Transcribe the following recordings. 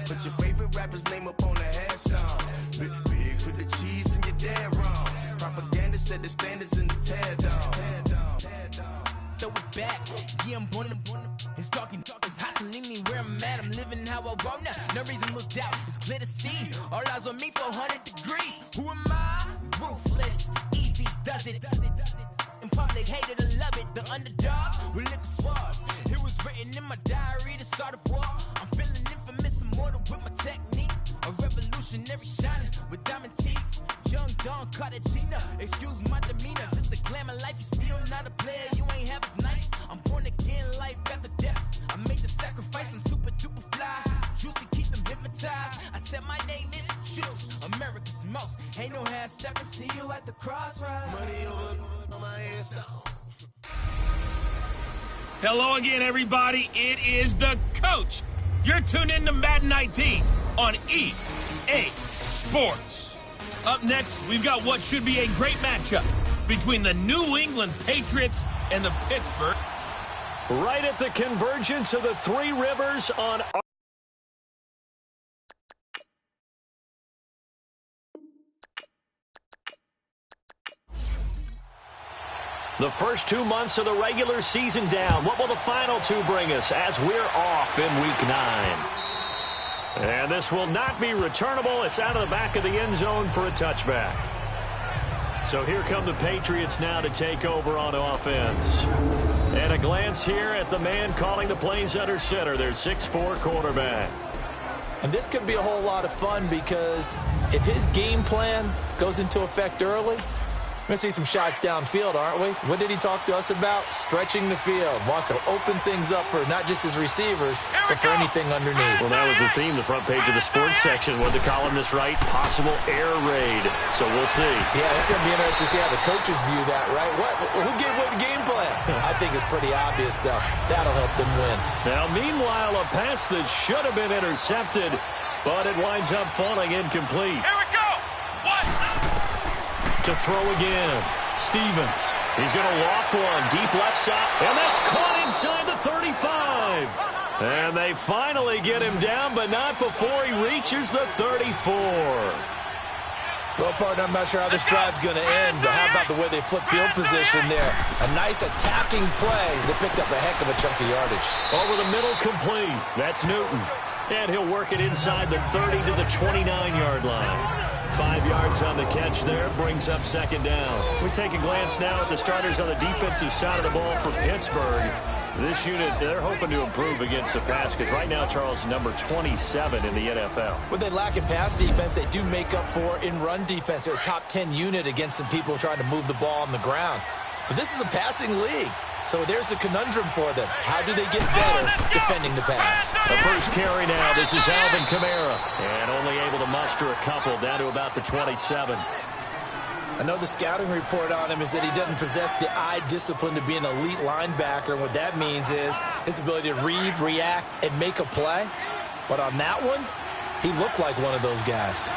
Put your favorite rapper's name up on the headstone. Big for the cheese and you're dead wrong. Propaganda set the standards in the tear down. Throw it back, yeah, I'm born to. It's dark, it's hot, so leave me where I'm at. I'm living how I want now. No reason to look out, it's clear to see. All eyes on me, 400 degrees. Who am I? Ruthless, easy, does it. In public, hate it or love it. The underdogs with liquor swabs. It was written in my diary to start a war. I'm feeling infamous, immortal with my technique. A revolutionary shining with diamond teeth. Young Don Cartagena, excuse my demeanor. This the glamour life, you still not a player, you ain't half as nice. I'm born again, life after death. I made the sacrifice, I'm super duper fly. Juice to keep them hypnotized. I said my name is Juice, America's most. Ain't no half stepping, see you at the crossroads. Money over on my ass. Hello again, everybody. It is the coach. You're tuned in to Madden 19 on EA Sports. Up next, we've got what should be a great matchup between the New England Patriots and the Pittsburgh. Right at the convergence of the three rivers on the first 2 months of the regular season down. What will the final two bring us as we're off in Week 9? And this will not be returnable. It's out of the back of the end zone for a touchback. So here come the Patriots now to take over on offense. And a glance here at the man calling the plays under center, their 6'4" quarterback. And this could be a whole lot of fun because if his game plan goes into effect early, we're going to see some shots downfield, aren't we? What did he talk to us about? Stretching the field. Wants to open things up for not just his receivers, but for anything underneath. Well, that was the theme, the front page of the sports section. What the columnist write? Possible air raid. So we'll see. Yeah, it's going to be interesting to see how the coaches view that, right? Who gave away the game plan? I think it's pretty obvious, though. That'll help them win. Now, meanwhile, a pass that should have been intercepted, but it winds up falling incomplete. Here we go. To throw again, Stevens. He's going to loft one deep left side, and that's caught inside the 35. And they finally get him down, but not before he reaches the 34. Well, partner, I'm not sure how this drive's going to end, but how about the way they flip field position there? A nice attacking play. They picked up a heck of a chunk of yardage. Over the middle, complete. That's Newton. And he'll work it inside the 30 to the 29-yard line. 5 yards on the catch there, brings up second down. We take a glance now at the starters on the defensive side of the ball for Pittsburgh. This unit, they're hoping to improve against the pass because right now, Charles, number 27 in the NFL. What they lack in pass defense, they do make up for in run defense. They're a top 10 unit against some people trying to move the ball on the ground. But this is a passing league. So there's a conundrum for them. How do they get better defending the pass? The first carry now. This is Alvin Kamara. And only able to muster a couple down to about the 27. I know the scouting report on him is that he doesn't possess the eye discipline to be an elite linebacker. And what that means is his ability to read, react, and make a play. But on that one, he looked like one of those guys.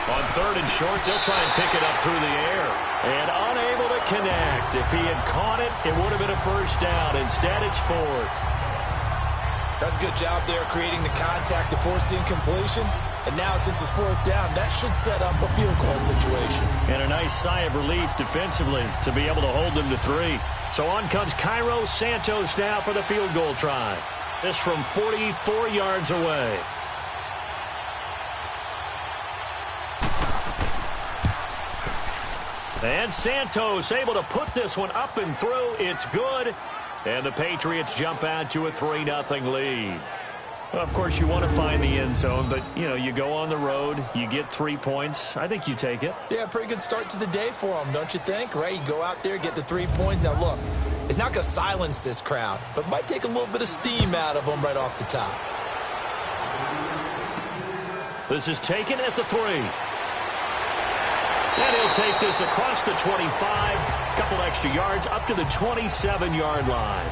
On third and short, they'll try and pick it up through the air. And unable to connect. If he had caught it, it would have been a first down. Instead, it's fourth. That's a good job there creating the contact to force the incompletion. And now, since it's fourth down, that should set up a field goal situation. And a nice sigh of relief defensively to be able to hold them to 3. So on comes Cairo Santos now for the field goal try. This from 44 yards away. And Santos able to put this one up and through. It's good. And the Patriots jump out to a 3-0 lead. Well, of course, you want to find the end zone, but, you know, you go on the road, you get 3 points. I think you take it. Yeah, pretty good start to the day for them, don't you think? Right? You go out there, get the 3 points. Now, look, it's not going to silence this crowd, but might take a little bit of steam out of them right off the top. This is taken at the 3. And he'll take this across the 25, a couple extra yards, up to the 27-yard line.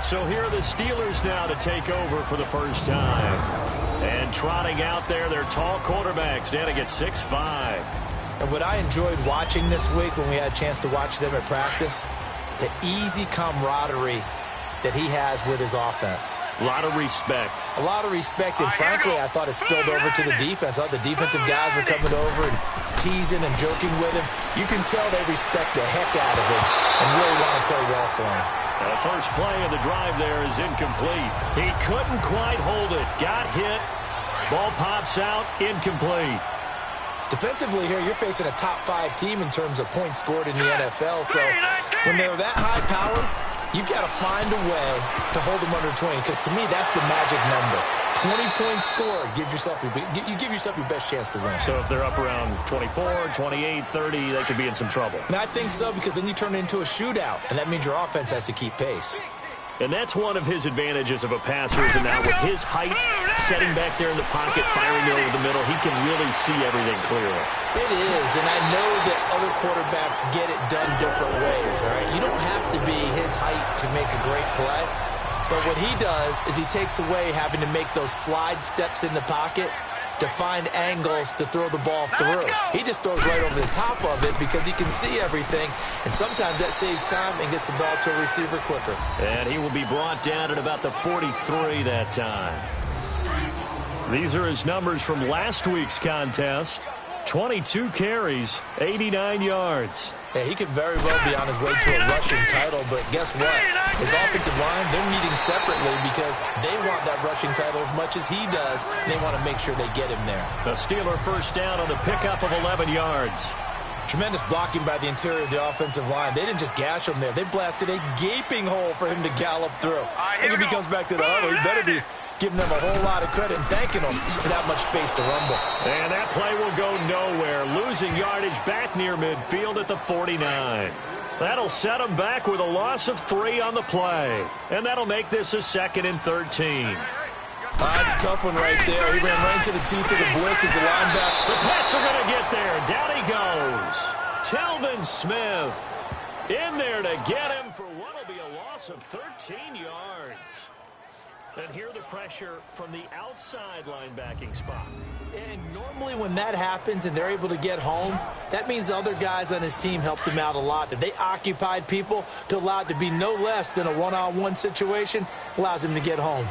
So here are the Steelers now to take over for the first time. And trotting out there, their tall quarterbacks standing at 6'5". And what I enjoyed watching this week when we had a chance to watch them at practice, the easy camaraderie that he has with his offense. A lot of respect. A lot of respect, and frankly, I thought it spilled over to the defense. I thought the defensive guys were coming over and teasing and joking with him. You can tell they respect the heck out of him and really want to play well for him. The first play of the drive there is incomplete. He couldn't quite hold it. Got hit. Ball pops out. Incomplete. Defensively here, you're facing a top-5 team in terms of points scored in the NFL. So when they're that high-powered, you've got to find a way to hold them under 20, because to me, that's the magic number. 20 points scored, you give yourself your best chance to win. So if they're up around 24, 28, 30, they could be in some trouble. And I think so, because then you turn it into a shootout, and that means your offense has to keep pace. And that's one of his advantages of a passer, is now with his height, setting back there in the pocket, firing it over the middle, he can really see everything clearly. It is, and I know that other quarterbacks get it done different ways, all right? You don't have to be his height to make a great play, but what he does is he takes away having to make those slide steps in the pocket to find angles to throw the ball through. He just throws right over the top of it because he can see everything, and sometimes that saves time and gets the ball to a receiver quicker. And he will be brought down at about the 43 that time. These are his numbers from last week's contest. 22 carries, 89 yards. Yeah, he could very well be on his way to a rushing title, but guess what? His offensive line, they're meeting separately because they want that rushing title as much as he does, and they want to make sure they get him there. The Steeler first down on the pickup of 11 yards. Tremendous blocking by the interior of the offensive line. They didn't just gash him there. They blasted a gaping hole for him to gallop through. I think if he comes back to the huddle, he better be giving them a whole lot of credit and thanking them for that much space to rumble. And that play will go nowhere. Losing yardage back near midfield at the 49. That'll set him back with a loss of 3 on the play. And that'll make this a 2nd and 13. That's a tough one right there. He ran right into the teeth of the blitz as the linebacker. The Pats are going to get there. Down he goes. Telvin Smith in there to get him for what will be a loss of 13 yards. And here the pressure from the outside linebacking spot. And normally when that happens and they're able to get home, that means the other guys on his team helped him out a lot. That they occupied people to allow it to be no less than a one-on-one situation, allows him to get home.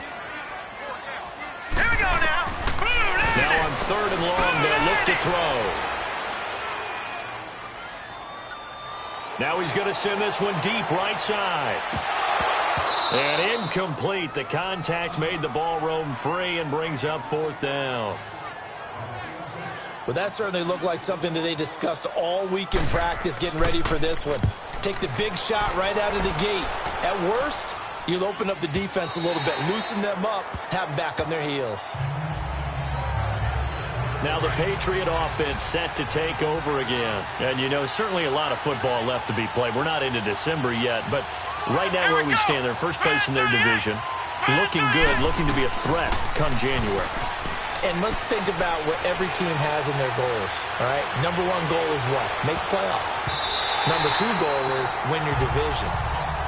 Here we go now. Now on 3rd and long, they'll look to throw. Now he's going to send this one deep right side. And incomplete. The contact made the ball roam free and brings up 4th down. Well, that certainly looked like something that they discussed all week in practice getting ready for this one. Take the big shot right out of the gate. At worst, you'll open up the defense a little bit, loosen them up, have them back on their heels. Now the Patriot offense set to take over again. And, you know, certainly a lot of football left to be played. We're not into December yet, but right now where we stand, they're first place in their division. Looking good, looking to be a threat come January. And let's think about what every team has in their goals, all right? Number 1 goal is what? Make the playoffs. Number 2 goal is win your division.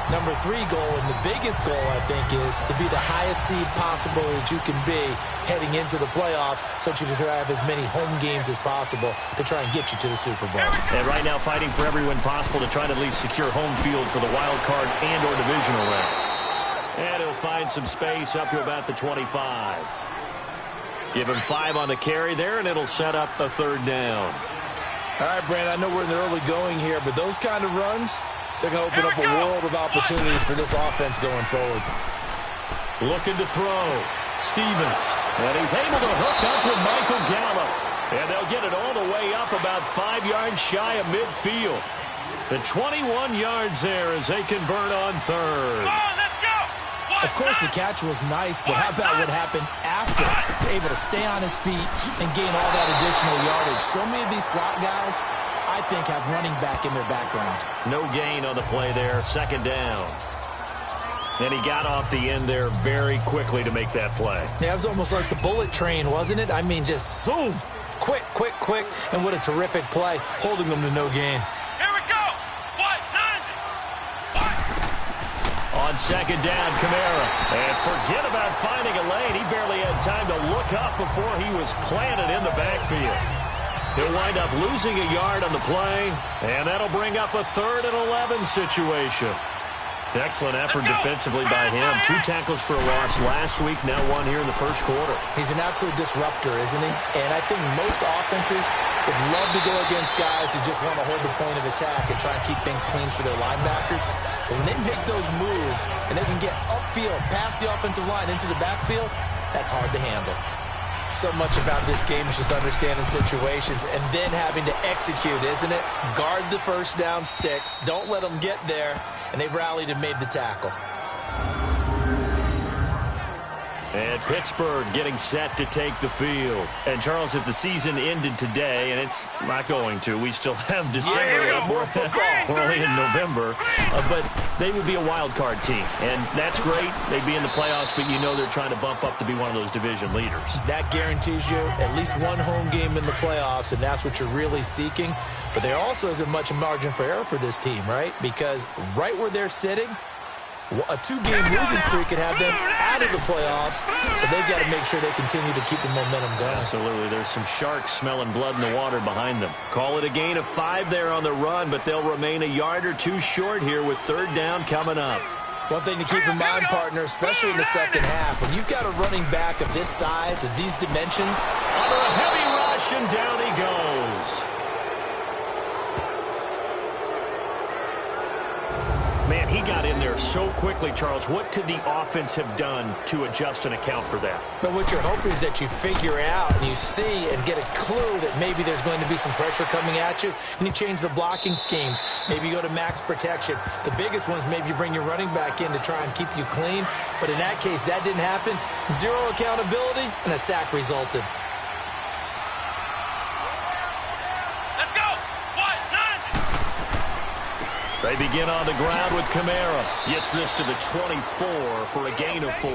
Number 3 goal, and the biggest goal, I think, is to be the highest seed possible that you can be heading into the playoffs so that you can try to have as many home games as possible to try and get you to the Super Bowl. And right now fighting for every win possible to try to at least secure home field for the wild card and or divisional round. And he'll find some space up to about the 25. Give him 5 on the carry there, and it'll set up a 3rd down. All right, Brandon, I know we're in the early going here, but those kind of runs, they're going to open up a world of opportunities for this offense going forward. Looking to throw. Stevens. And he's able to hook up with Michael Gallup. And they'll get it all the way up about 5 yards shy of midfield. The 21 yards there as they convert on 3rd. Of course, the catch was nice, but how about what happened after? Able to stay on his feet and gain all that additional yardage. So many of these slot guys, I think, have running back in their background. No gain on the play there, 2nd down. And he got off the end there very quickly to make that play. Yeah, it was almost like the bullet train, wasn't it? I mean, just zoom, quick, quick, quick, and what a terrific play, holding them to no gain. Here we go. 1, 9, 1. On 2nd down, Kamara. And forget about finding a lane. He barely had time to look up before he was planted in the backfield. He'll wind up losing a yard on the play, and that'll bring up a 3rd and 11 situation. Excellent effort defensively by him. 2 tackles for a loss last week, now 1 here in the first quarter. He's an absolute disruptor, isn't he? And I think most offenses would love to go against guys who just want to hold the point of attack and try and keep things clean for their linebackers. But when they make those moves and they can get upfield, past the offensive line into the backfield, that's hard to handle. So much about this game is just understanding situations and then having to execute, isn't it? Guard the first down sticks. Don't let them get there. And they rallied and made the tackle. And Pittsburgh getting set to take the field. And, Charles, if the season ended today, and it's not going to, we still have December. We're only in November. But they would be a wild card team. And that's great. They'd be in the playoffs, but you know they're trying to bump up to be one of those division leaders. That guarantees you at least one home game in the playoffs, and that's what you're really seeking. But there also isn't much margin for error for this team, right? Because right where they're sitting, a 2-game losing streak could have them out of the playoffs, so they've got to make sure they continue to keep the momentum going. Absolutely. There's some sharks smelling blood in the water behind them. Call it a gain of 5 there on the run, but they'll remain a yard or 2 short here with 3rd down coming up. One thing to keep in mind, partner, especially in the second half, when you've got a running back of this size, of these dimensions. Under a heavy rush, and down he goes. Man, he got in there so quickly, Charles. What could the offense have done to adjust and account for that? But what you're hoping is that you figure out and you see and get a clue that maybe there's going to be some pressure coming at you, and you change the blocking schemes. Maybe you go to max protection. The biggest ones, maybe you bring your running back in to try and keep you clean. But in that case, that didn't happen. 0 accountability, and a sack resulted. They begin on the ground with Kamara. Gets this to the 24 for a gain of 4.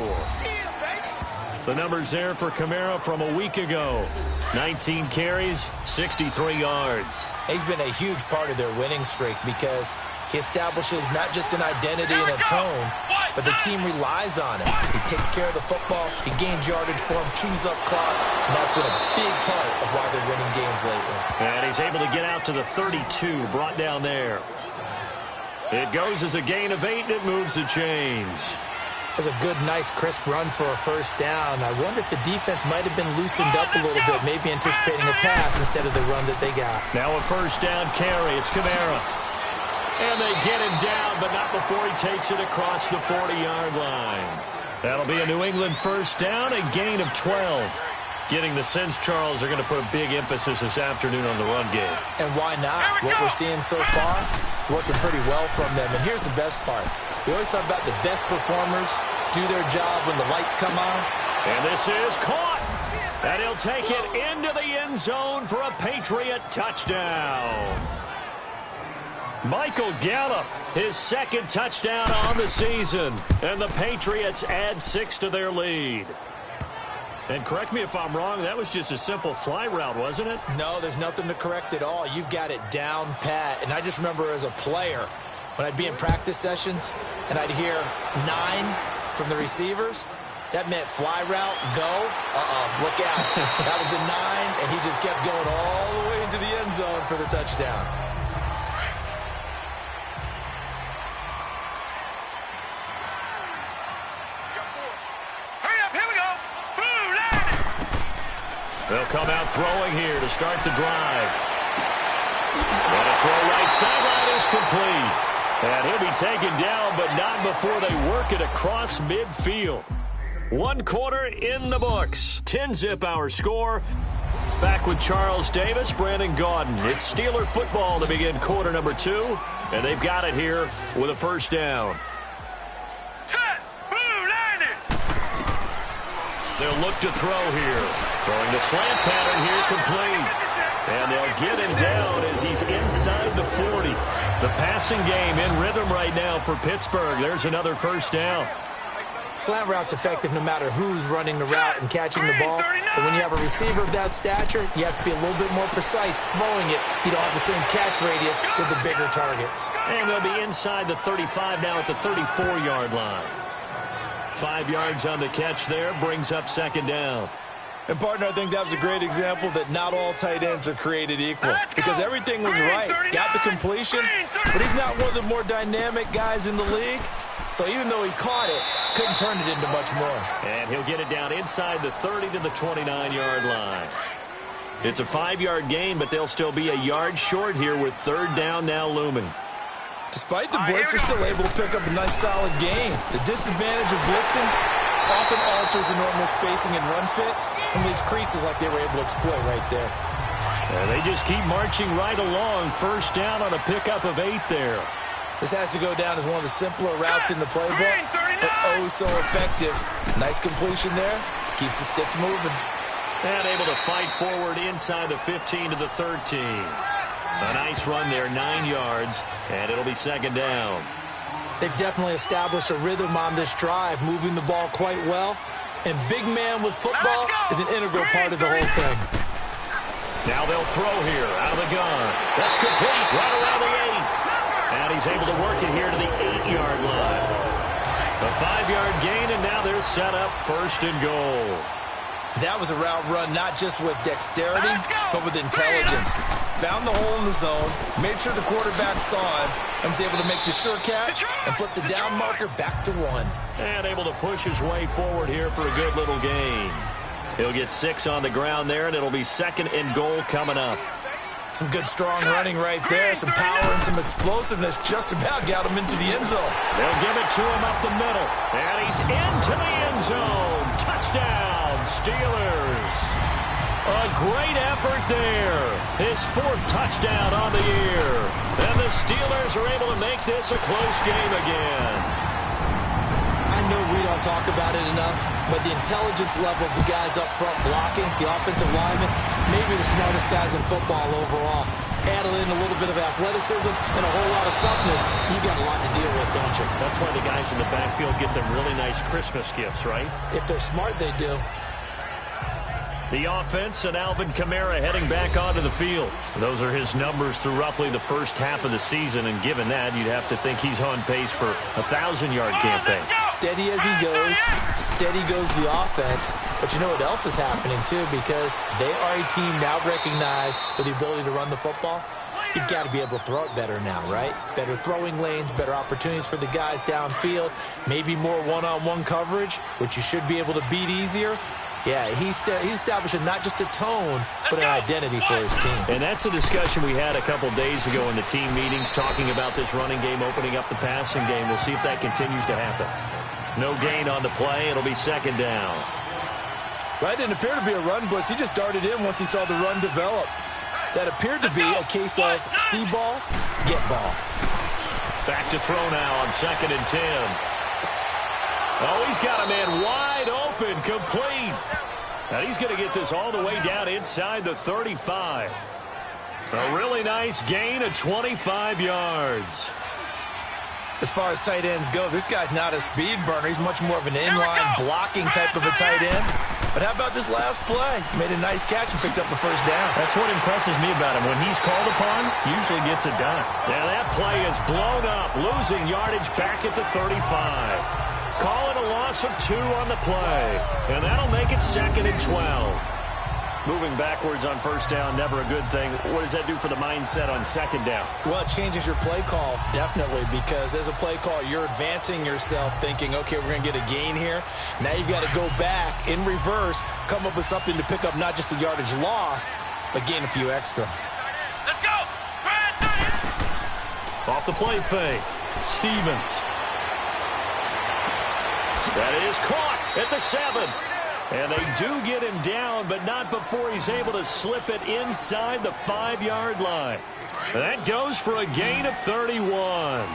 The numbers there for Kamara from a week ago. 19 carries, 63 yards. He's been a huge part of their winning streak because he establishes not just an identity and a tone, but the team relies on him. He takes care of the football. He gains yardage for him, chews up clock, and that's been a big part of why they're winning games lately. And he's able to get out to the 32, brought down there. It goes as a gain of 8, and it moves the chains. That's a good, nice, crisp run for a first down. I wonder if the defense might have been loosened up a little bit, maybe anticipating a pass instead of the run that they got. Now a first down carry. It's Kamara. And they get him down, but not before he takes it across the 40-yard line. That'll be a New England first down, a gain of 12. Getting the sense, Charles, they're going to put a big emphasis this afternoon on the run game. And why not? What we're seeing so far, working pretty well from them. And here's the best part. We always talk about the best performers do their job when the lights come on. And this is caught. And he'll take it into the end zone for a Patriot touchdown. Michael Gallup, his 2nd touchdown on the season. And the Patriots add 6 to their lead. And correct me if I'm wrong, that was just a simple fly route, wasn't it? No, there's nothing to correct at all. You've got it down pat. And I just remember as a player, when I'd be in practice sessions and I'd hear 9 from the receivers, that meant fly route, go. Look out. That was the 9, and he just kept going all the way into the end zone for the touchdown. They'll come out throwing here to start the drive. And a throw right sideline is complete. And he'll be taken down, but not before they work it across midfield. 1 quarter in the books. 10-zip our score. Back with Charles Davis, Brandon Gaudin. It's Steeler football to begin quarter number 2. And they've got it here with a first down. They'll look to throw here. Throwing the slant pattern here complete. And they'll get him down as he's inside the 40. The passing game in rhythm right now for Pittsburgh. There's another first down. Slant route's effective no matter who's running the route and catching the ball. But when you have a receiver of that stature, you have to be a little bit more precise throwing it. You don't have the same catch radius with the bigger targets. And they'll be inside the 35 now at the 34-yard line. 5 yards on the catch there, brings up 2nd down. And, partner, I think that was a great example that not all tight ends are created equal. Because everything was right. Got the completion, but he's not one of the more dynamic guys in the league. So even though he caught it, couldn't turn it into much more. And he'll get it down inside the 30 to the 29-yard line. It's a 5-yard gain, but they'll still be a yard short here with third down now looming. Despite the blitz, they're still able to pick up a nice solid gain. The disadvantage of blitzing often alters the normal spacing and run fits and leaves creases like they were able to exploit right there. And they just keep marching right along. First down on a pickup of 8 there. This has to go down as one of the simpler routes in the playbook, but oh so effective. Nice completion there. Keeps the sticks moving. And able to fight forward inside the 15 to the 13. A nice run there, 9 yards, and it'll be second down. They've definitely established a rhythm on this drive, moving the ball quite well. And big man with football is an integral part of the whole thing. Now they'll throw here out of the gun. That's complete right around the 8. And he's able to work it here to the 8-yard line. A 5-yard gain, and now they're set up first and goal. That was a route run not just with dexterity, but with intelligence. Found the hole in the zone, made sure the quarterback saw him, and was able to make the sure catch and flip the down marker back to 1. And able to push his way forward here for a good little gain. He'll get 6 on the ground there, and it'll be second and goal coming up. Some good strong running right there, some power and some explosiveness just about got him into the end zone. They'll give it to him up the middle, and he's into the end zone. Touchdown, Steelers. A great effort there. His 4th touchdown on the year. And the Steelers are able to make this a close game again. I know we don't talk about it enough, but the intelligence level of the guys up front blocking, the offensive linemen, maybe the smartest guys in football overall. Added in a little bit of athleticism and a whole lot of toughness. You got a lot to deal with, don't you? That's why the guys in the backfield get them really nice Christmas gifts, right? If they're smart, they do. The offense and Alvin Kamara heading back onto the field. Those are his numbers through roughly the first half of the season, and given that, you'd have to think he's on pace for a 1,000-yard campaign. Steady as he goes, steady goes the offense. But you know what else is happening, too, because they are a team now recognized with the ability to run the football. You've got to be able to throw it better now, right? Better throwing lanes, better opportunities for the guys downfield, maybe more one-on-one coverage, which you should be able to beat easier. Yeah, he's establishing not just a tone, but an identity for his team. And that's a discussion we had a couple days ago in the team meetings, talking about this running game opening up the passing game. We'll see if that continues to happen. No gain on the play. It'll be second down. Well, that didn't appear to be a run blitz. He just darted in once he saw the run develop. That appeared to be a case of see ball, get ball. Back to throw now on 2nd and 10. Oh, he's got a man wide open, complete. And he's going to get this all the way down inside the 35. A really nice gain of 25 yards. As far as tight ends go, this guy's not a speed burner. He's much more of an inline blocking type of a tight end. But how about this last play? Made a nice catch and picked up a first down. That's what impresses me about him. When he's called upon, usually gets it done. Now that play is blown up, losing yardage back at the 35. Call it a loss of 2 on the play. And that'll make it 2nd and 12. Moving backwards on first down, never a good thing. What does that do for the mindset on second down? Well, it changes your play call, definitely, because as a play call, you're advancing yourself thinking, okay, we're going to get a gain here. Now you've got to go back in reverse, come up with something to pick up not just the yardage lost, but gain a few extra. Let's go! Off the play fake, Stevens. That is caught at the 7. And they do get him down, but not before he's able to slip it inside the 5-yard line. That goes for a gain of 31.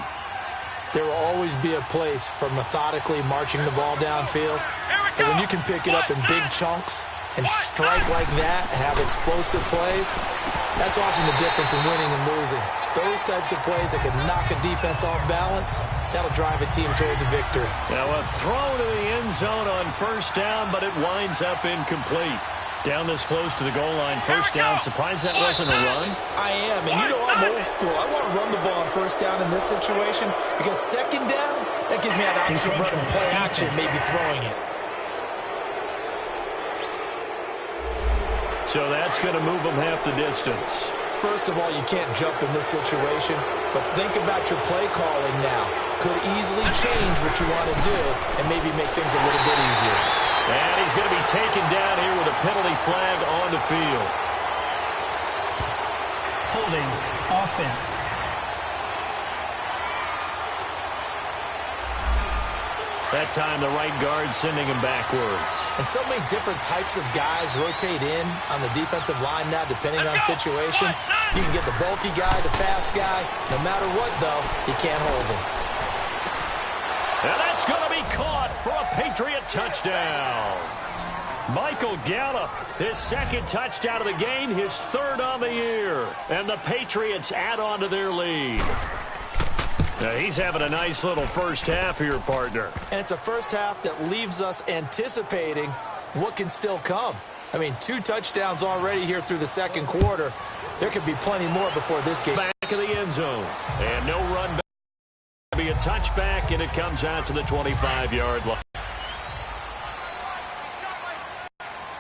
There will always be a place for methodically marching the ball downfield. But when you can pick it up in big chunks and strike like that, have explosive plays, that's often the difference in winning and losing. Those types of plays that can knock a defense off balance, that'll drive a team towards a victory. Now a throw to the end zone on first down, but it winds up incomplete. Down this close to the goal line, first down. Surprised that wasn't a run? I am, and you know I'm old school. I want to run the ball on first down in this situation because second down, that gives me an option of running play action, maybe throwing it. So that's going to move them half the distance. First of all, you can't jump in this situation, but think about your play calling now. Could easily change what you want to do and maybe make things a little bit easier. And he's going to be taken down here with a penalty flag on the field. Holding offense. That time, the right guard sending him backwards. And so many different types of guys rotate in on the defensive line now, depending on situations. You can get the bulky guy, the fast guy. No matter what, though, you can't hold him. And that's going to be caught for a Patriot touchdown. Michael Gallup, his second touchdown of the game, his third on the year. And the Patriots add on to their lead. Now, he's having a nice little first half here, partner. And it's a first half that leaves us anticipating what can still come. I mean, 2 touchdowns already here through the second quarter. There could be plenty more before this game. Back of the end zone. And no run back. Be a touchback, and it comes out to the 25-yard line.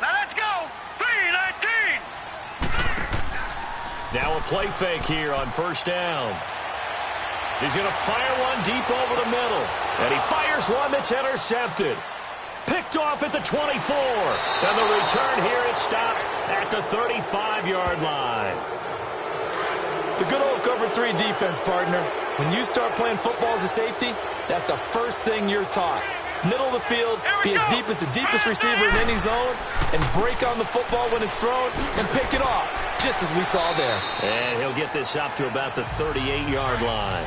Now let's go. 3-19. Now a play fake here on first down. He's going to fire one deep over the middle. And he fires one that's intercepted. Picked off at the 24. And the return here is stopped at the 35-yard line. The good old cover 3 defense, partner. When you start playing football as a safety, that's the first thing you're taught. Middle of the field, be as deep as the deepest receiver in any zone, and break on the football when it's thrown and pick it off, just as we saw there. And he'll get this up to about the 38-yard line.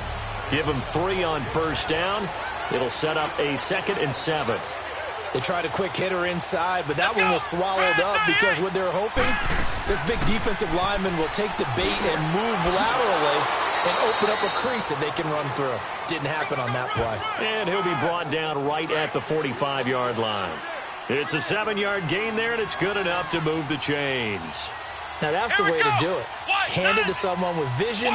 Give him 3 on first down. It'll set up a 2nd and 7. They tried a quick hitter inside, but that one was swallowed up because what they're hoping, this big defensive lineman will take the bait and move laterally and open up a crease that they can run through. Didn't happen on that play. And he'll be brought down right at the 45-yard line. It's a 7-yard gain there, and it's good enough to move the chains. Now that's the way to do it. Hand it to someone with vision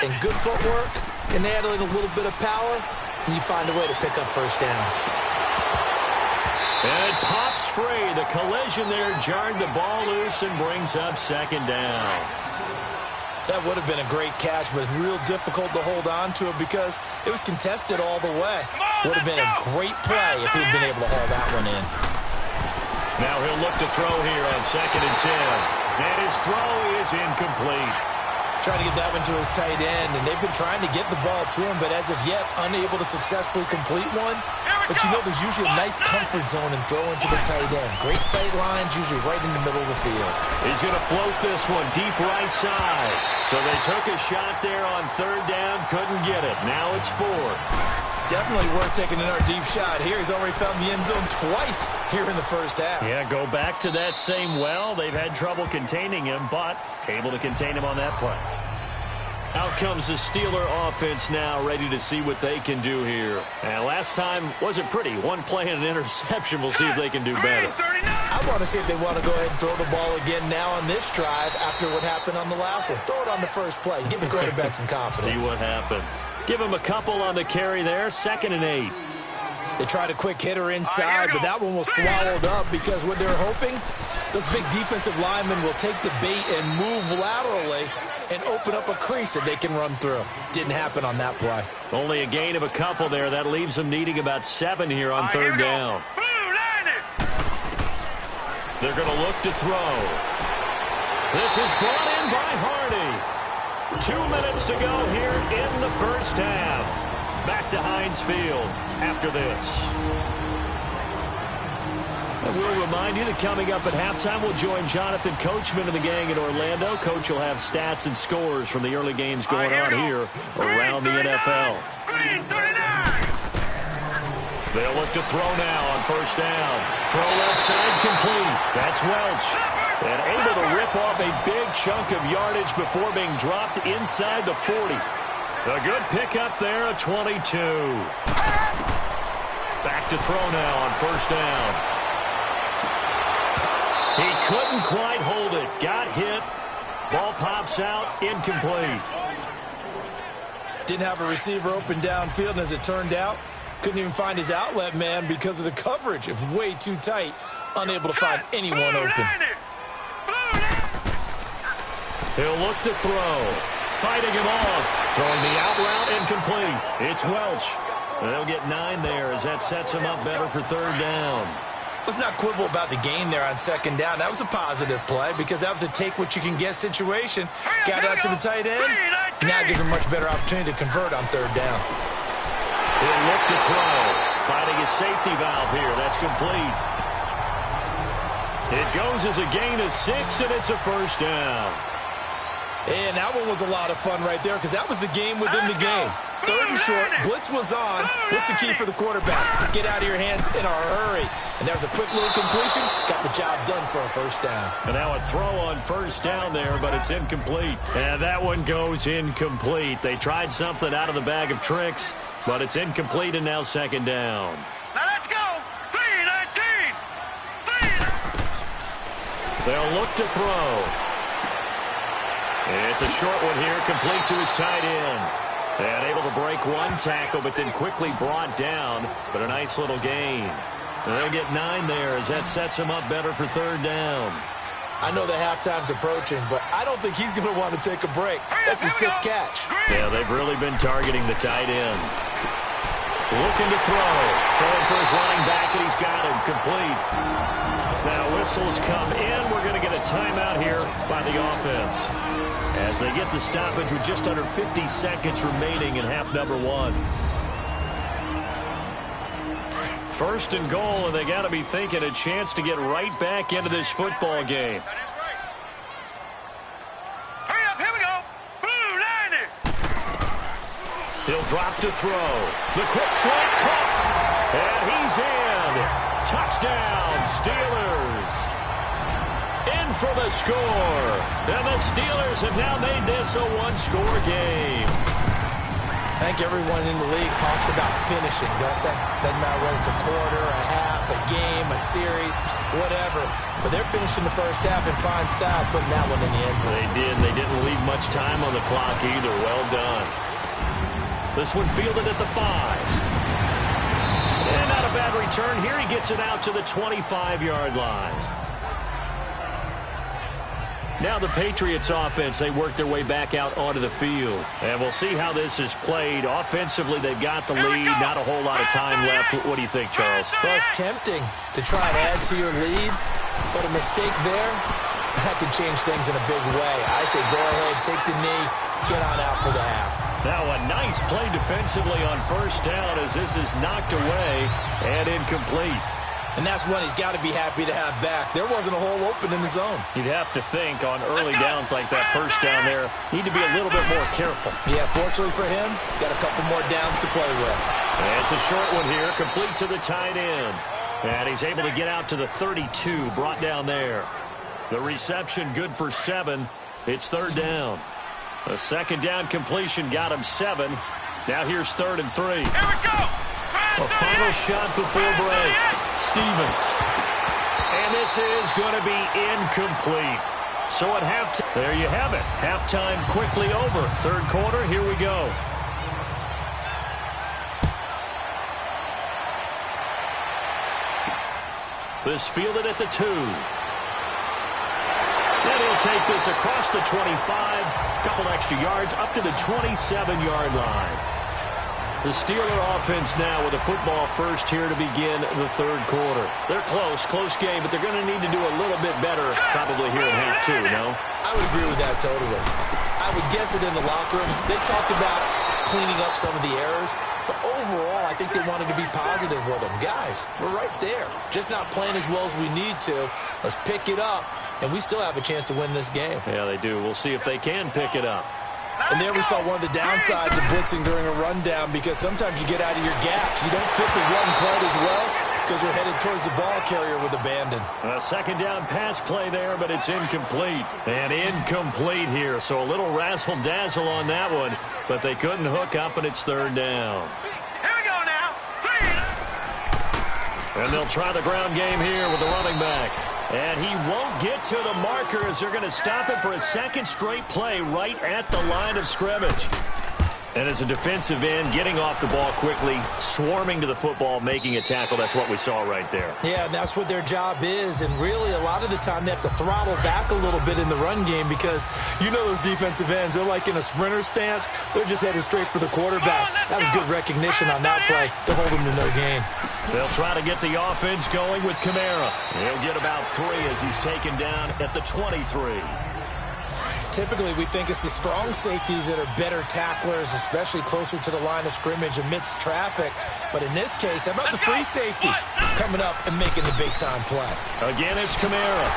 and good footwork, and add in a little bit of power, and you find a way to pick up first downs. And it pops free. The collision there jarred the ball loose and brings up 2nd down. That would have been a great catch, but it's real difficult to hold on to it because it was contested all the way. Would have been a great play if he'd been able to haul that one in. Now he'll look to throw here on 2nd and 10. And his throw is incomplete. Trying to get that one to his tight end, and they've been trying to get the ball to him, but as of yet, unable to successfully complete one. But you know there's usually a nice comfort zone in throwing to the tight end. Great sight lines, usually right in the middle of the field. He's going to float this one deep right side. So they took a shot there on 3rd down, couldn't get it. Now it's 4th. Definitely worth taking another deep shot here. He's already found the end zone twice here in the first half. Yeah, go back to that same well. They've had trouble containing him, but able to contain him on that play. Out comes the Steeler offense now, ready to see what they can do here. And last time wasn't pretty. One play and an interception. We'll see if they can do better. I want to see if they want to go ahead and throw the ball again now on this drive after what happened on the last one. Throw it on the first play. Give the quarterback some confidence. See what happens. Give him a couple on the carry there. 2nd and 8. They tried a quick hitter inside, but that one was swallowed up because what they're hoping, those big defensive linemen will take the bait and move laterally and open up a crease that they can run through. Didn't happen on that play. Only a gain of a couple there. That leaves them needing about 7 here on 3rd down. They're going to look to throw. This is brought in by Hardy. 2 minutes to go here in the first half. Back to Heinz Field after this. And we'll remind you that coming up at halftime, we'll join Jonathan Coachman and the gang in Orlando. Coach will have stats and scores from the early games going on here around the NFL. They'll look to throw now on first down. Throw left side complete. That's Welch. And able to rip off a big chunk of yardage before being dropped inside the 40. A good pickup there, a 22. Back to throw now on first down. He couldn't quite hold it. Got hit. Ball pops out. Incomplete. Didn't have a receiver open downfield, and as it turned out, couldn't even find his outlet man because of the coverage. It was way too tight. Unable to find anyone open. He'll look to throw. Fighting him off. Throwing the out route incomplete. It's Welch. They'll get 9 there as that sets him up better for third down. Let's not quibble about the gain there on second down. That was a positive play because that was a take-what-you-can-get situation. Got out to the tight end. Now gives him a much better opportunity to convert on third down. He'll look to throw. Finding his safety valve here. That's complete. It goes as a gain of 6, and it's a first down. And that one was a lot of fun right there because that was the game within the game. Third and short, blitz was on. What's the key for the quarterback? Get out of your hands in a hurry. And that was a quick little completion. Got the job done for a first down. And now a throw on first down there, but it's incomplete. And that one goes incomplete. They tried something out of the bag of tricks, but it's incomplete and now second down. Now let's go. 3-19. They'll look to throw. It's a short one here, complete to his tight end. And able to break one tackle, but then quickly brought down. But a nice little gain. And they'll get 9 there as that sets him up better for third down. I know the halftime's approaching, but I don't think he's going to want to take a break. That's his 5th catch. Yeah, they've really been targeting the tight end. Looking to throw. Throwing for his running back, and he's got him complete. Now whistles come in. We're going to get a timeout here by the offense, as they get the stoppage with just under 50 seconds remaining in half number 1. First and goal, and they got to be thinking a chance to get right back into this football game. Hurry up, here we go. Blue, 90. He'll drop to throw. The quick slant cut, and he's in. Touchdown, Steelers. In for the score. And the Steelers have now made this a one-score game. I think everyone in the league talks about finishing, don't they? Doesn't matter whether it's a quarter, a half, a game, a series, whatever. But they're finishing the first half in fine style, putting that one in the end zone. They did. They didn't leave much time on the clock either. Well done. This one fielded at the 5. And not a bad return here. He gets it out to the 25-yard line. Now the Patriots offense, they work their way back out onto the field. And we'll see how this is played. Offensively, they've got the lead. Not a whole lot of time left. What do you think, Charles? Well, it's tempting to try and add to your lead, but a mistake there, that could change things in a big way. I say go ahead, take the knee, get on out for the half. Now a nice play defensively on first down as this is knocked away and incomplete. And that's one he's got to be happy to have back. There wasn't a hole open in the zone. You'd have to think on early downs like that first down there, need to be a little bit more careful. Yeah, fortunately for him, got a couple more downs to play with. And it's a short one here, complete to the tight end. And he's able to get out to the 32, brought down there. The reception good for 7. It's third down. A second down completion got him 7. Now here's 3rd and 3. Here we go. A final shot before break. Stevens. And this is going to be incomplete. So at halftime, there you have it. Halftime quickly over. Third quarter, here we go. This fielded at the 2. Then he'll take this across the 25. Couple extra yards up to the 27-yard line. The Steeler offense now with a football first here to begin the third quarter. They're close game, but they're going to need to do a little bit better probably here in half 2, no? I would agree with that totally. I would guess it in the locker room. They talked about cleaning up some of the errors, but overall I think they wanted to be positive with them. Guys, we're right there. Just not playing as well as we need to. Let's pick it up, and we still have a chance to win this game. Yeah, they do. We'll see if they can pick it up. And there we saw one of the downsides of blitzing during a rundown, because sometimes you get out of your gaps. You don't fit the run quite as well because you're headed towards the ball carrier with abandon. A second down pass play there, but it's incomplete. And incomplete here, so a little razzle-dazzle on that one, but they couldn't hook up, and it's third down. Here we go now. And they'll try the ground game here with the running back. And he won't get to the marker as they're going to stop it for a second straight play right at the line of scrimmage. And as a defensive end, getting off the ball quickly, swarming to the football, making a tackle, that's what we saw right there. Yeah, and that's what their job is. And really, a lot of the time, they have to throttle back a little bit in the run game because you know those defensive ends, they're like in a sprinter stance. They're just headed straight for the quarterback. That was good recognition on that play to hold them to no gain. They'll try to get the offense going with Kamara. He'll get about 3 as he's taken down at the 23. Typically, we think it's the strong safeties that are better tacklers, especially closer to the line of scrimmage amidst traffic. But in this case, how about the free safety coming up and making the big-time play? Again, it's Kamara.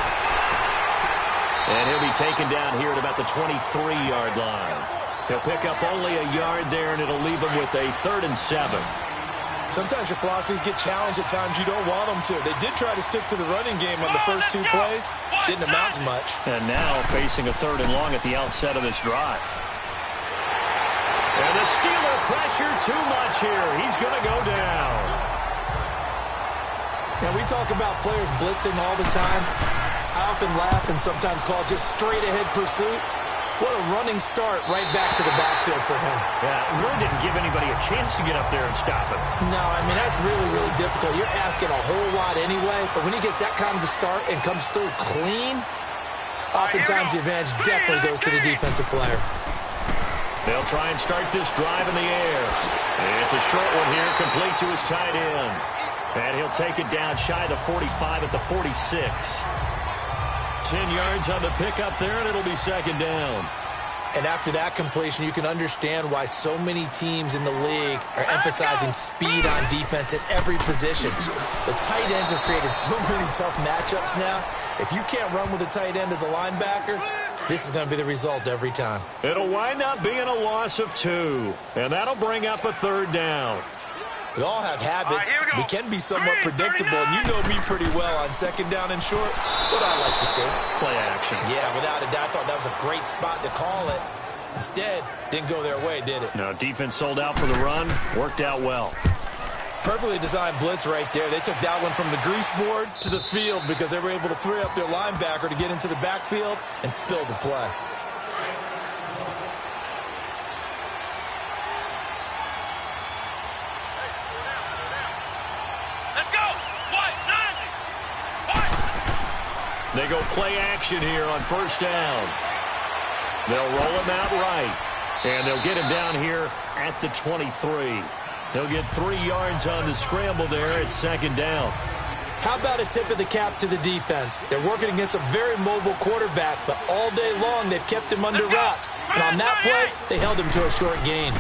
And he'll be taken down here at about the 23-yard line. He'll pick up only a yard there, and it'll leave him with a 3rd and 7. Sometimes your philosophies get challenged at times you don't want them to. They did try to stick to the running game on the first 2 plays. Didn't amount to much. And now facing a 3rd and long at the outset of this drive. And the Steeler pressure too much here. He's going to go down. Now, we talk about players blitzing all the time. I often laugh and sometimes call it just straight-ahead pursuit. What a running start right back to the backfield for him. Yeah, really didn't give anybody a chance to get up there and stop him. No, I mean, that's really, really difficult. You're asking a whole lot anyway, but when he gets that kind of a start and comes through clean, oftentimes the advantage definitely goes to the defensive player. They'll try and start this drive in the air. It's a short one here, complete to his tight end. And he'll take it down shy of the 45 at the 46. 10 yards on the pickup there, and it'll be 2nd down. And after that completion, you can understand why so many teams in the league are emphasizing speed on defense at every position. The tight ends have created so many tough matchups now. If you can't run with a tight end as a linebacker, this is going to be the result every time. It'll wind up being a loss of 2, and that'll bring up a 3rd down. We all have habits. We can be somewhat predictable, and you know me pretty well on 2nd down and short. What I like to see. Play action. Yeah, without a doubt. I thought that was a great spot to call it. Instead, didn't go their way, did it? No, defense sold out for the run. Worked out well. Perfectly designed blitz right there. They took that one from the grease board to the field because they were able to free up their linebacker to get into the backfield and spill the play. They go play action here on 1st down. They'll roll him out right. And they'll get him down here at the 23. He'll get 3 yards on the scramble there at 2nd down. How about a tip of the cap to the defense? They're working against a very mobile quarterback, but all day long they've kept him under wraps. And on that play, they held him to a short gain.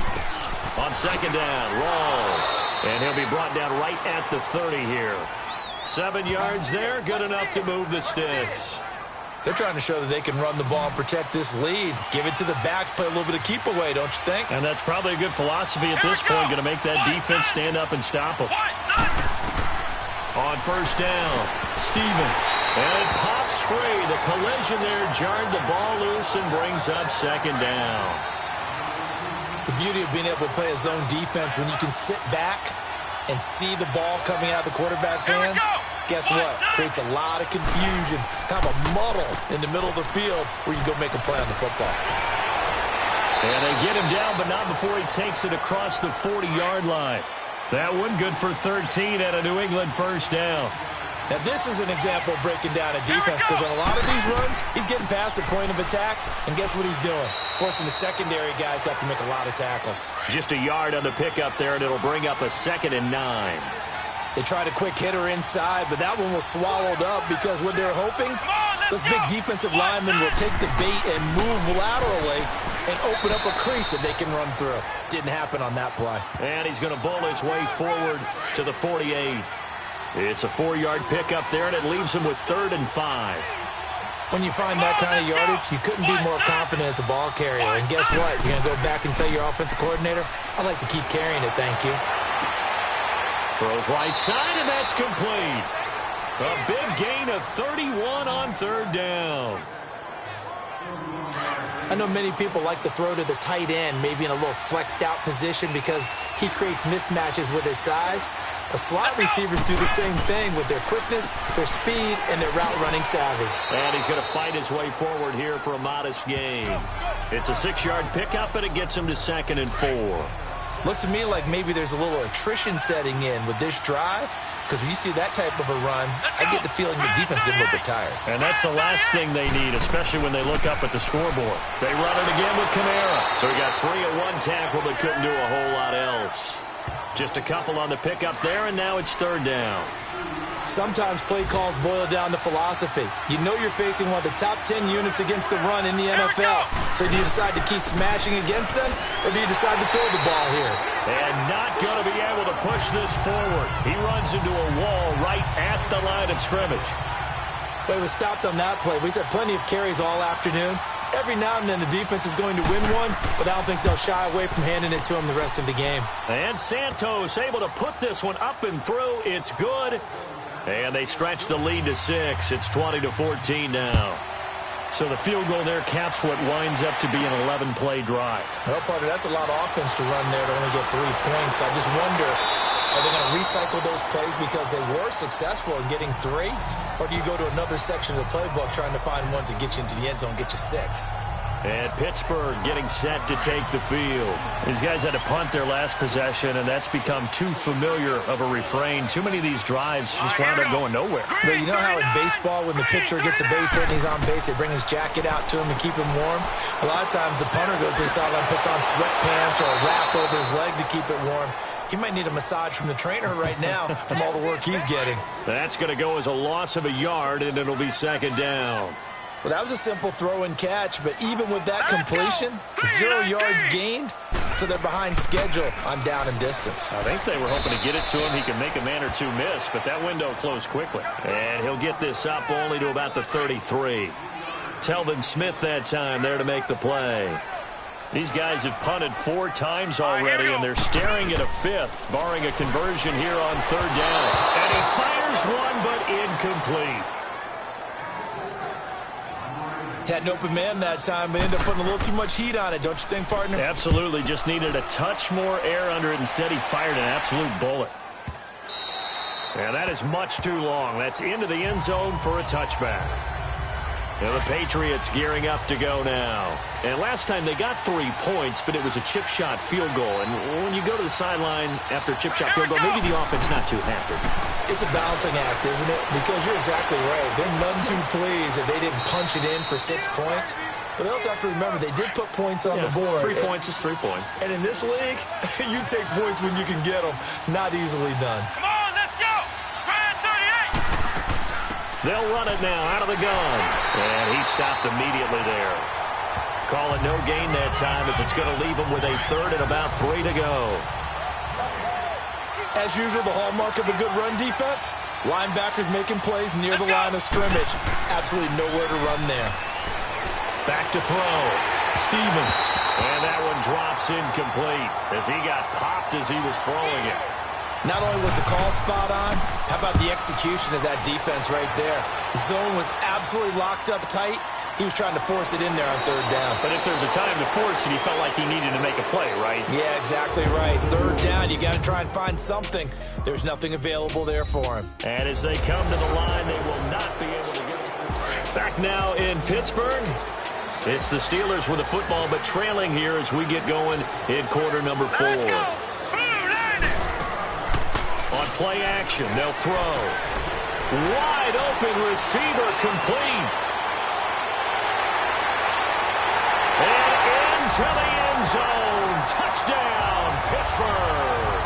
On 2nd down, Rawls. And he'll be brought down right at the 30 here. 7 yards there, good enough to move the sticks. They're trying to show that they can run the ball and protect this lead. Give it to the backs, play a little bit of keep away, don't you think? And that's probably a good philosophy at this point, going to make that defense stand up and stop them. On 1st down, Stevens. And it pops free. The collision there jarred the ball loose and brings up 2nd down. The beauty of being able to play a zone defense when you can sit back and see the ball coming out of the quarterback's hands, guess what? Creates a lot of confusion, kind of a muddle in the middle of the field where you go make a play on the football. And they get him down, but not before he takes it across the 40-yard line. That one good for 13 at a New England 1st down. Now, this is an example of breaking down a defense because on a lot of these runs, he's getting past the point of attack, and guess what he's doing? Forcing the secondary guys to have to make a lot of tackles. Just a yard on the pickup there, and it'll bring up a 2nd and 9. They tried a quick hitter inside, but that one was swallowed up because what they're hoping, those big defensive linemen will take the bait and move laterally and open up a crease that they can run through. Didn't happen on that play. And he's going to bowl his way forward to the 48. It's a 4-yard pickup there, and it leaves him with 3rd and 5. When you find that kind of yardage, you couldn't be more confident as a ball carrier. And guess what? You're going to go back and tell your offensive coordinator, I'd like to keep carrying it, thank you. Throws right side, and that's complete. A big gain of 31 on 3rd down. I know many people like to throw to the tight end, maybe in a little flexed out position because he creates mismatches with his size. But slot receivers do the same thing with their quickness, their speed, and their route running savvy. And he's going to fight his way forward here for a modest gain. It's a 6-yard pickup, and it gets him to 2nd and 4. Looks to me like maybe there's a little attrition setting in with this drive, because when you see that type of a run, I get the feeling the defense getting a little bit tired. And that's the last thing they need, especially when they look up at the scoreboard. They run it again with Kamara. So he got 3 at 1 tackle, but couldn't do a whole lot else. Just a couple on the pickup there, and now it's 3rd down. Sometimes play calls boil down to philosophy. You know you're facing one of the top 10 units against the run in the NFL. So do you decide to keep smashing against them, or do you decide to throw the ball here? And not going to be able to push this forward. He runs into a wall right at the line of scrimmage. But he was stopped on that play. He's had plenty of carries all afternoon. Every now and then the defense is going to win one, but I don't think they'll shy away from handing it to him the rest of the game. And Santos able to put this one up and through. It's good. And they stretch the lead to 6. It's 20-14 now. So the field goal there caps what winds up to be an 11-play drive. Well, partner, that's a lot of offense to run there to only get 3 points. I just wonder, are they going to recycle those plays because they were successful in getting 3? Or do you go to another section of the playbook trying to find ones that get you into the end zone, get you 6? And Pittsburgh getting set to take the field. These guys had to punt their last possession, and that's become too familiar of a refrain. Too many of these drives just wound up going nowhere. But you know how in baseball, when the pitcher gets a base hit and he's on base, they bring his jacket out to him and keep him warm? A lot of times the punter goes to the sideline, puts on sweatpants or a wrap over his leg to keep it warm. He might need a massage from the trainer right now from all the work he's getting. That's going to go as a loss of a yard, and it'll be 2nd down. Well, that was a simple throw and catch, but even with that completion, 0 yards gained, so they're behind schedule on down and distance. I think they were hoping to get it to him. He can make a man or two miss, but that window closed quickly. And he'll get this up only to about the 33. Telvin Smith that time there to make the play. These guys have punted 4 times already, and they're staring at a 5th, barring a conversion here on 3rd down. And he fires one, but incomplete. Had an open man that time, but ended up putting a little too much heat on it, don't you think, partner? Absolutely. Just needed a touch more air under it. Instead, he fired an absolute bullet. And that is much too long. That's into the end zone for a touchback. And the Patriots gearing up to go now. And last time they got 3 points, but it was a chip shot field goal. And when you go to the sideline after a chip shot field goal, maybe the offense not too happy. It's a balancing act, isn't it? Because you're exactly right. They're none too pleased that they didn't punch it in for 6 points. But they also have to remember they did put points on the board. 3 points is 3 points. And in this league, you take points when you can get them. Not easily done. Come on, let's go. Ryan 38. They'll run it now out of the gun. And he stopped immediately there. Call it no gain that time as it's going to leave him with a 3rd and about 3 to go. As usual, the hallmark of a good run defense, linebackers making plays near the line of scrimmage. Absolutely nowhere to run there. Back to throw. Stevens. And that one drops incomplete as he got popped as he was throwing it. Not only was the call spot on, how about the execution of that defense right there? Zone was absolutely locked up tight. He was trying to force it in there on 3rd down. But if there's a time to force it, he felt like he needed to make a play, right? Yeah, exactly right. 3rd down, you got to try and find something. There's nothing available there for him. And as they come to the line, they will not be able to get it. Back now in Pittsburgh. It's the Steelers with the football, but trailing here as we get going in quarter number 4. On play action, they'll throw. Wide open receiver complete. And into the end zone. Touchdown, Pittsburgh.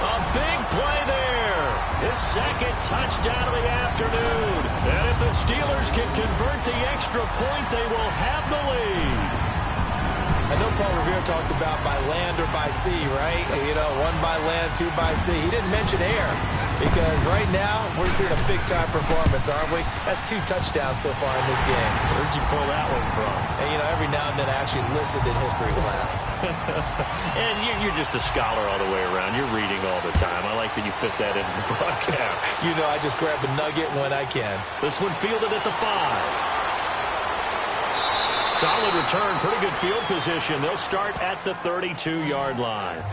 A big play there. His 2nd touchdown of the afternoon. And if the Steelers can convert the extra point, they will have the lead. I know Paul Revere talked about by land or by sea, right? You know, 1 by land, 2 by sea. He didn't mention air because right now we're seeing a big-time performance, aren't we? That's 2 touchdowns so far in this game. Where'd you pull that one from? And, you know, every now and then I actually listened in history class. And you're just a scholar all the way around. You're reading all the time. I like that you fit that into the broadcast. You know, I just grab a nugget when I can. This one fielded at the 5. Solid return, pretty good field position. They'll start at the 32-yard line.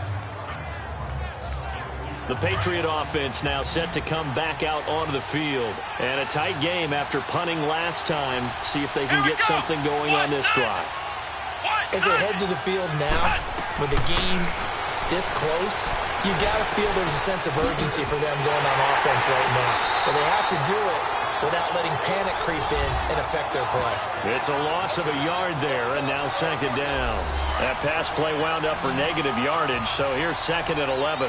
The Patriot offense now set to come back out onto the field. And a tight game after punting last time. See if they can get something going on this drive. As they head to the field now, with the game this close, you got to feel there's a sense of urgency for them going on offense right now. But they have to do it without letting panic creep in and affect their play. It's a loss of a yard there, and now second down. That pass play wound up for negative yardage, so here's second and 11.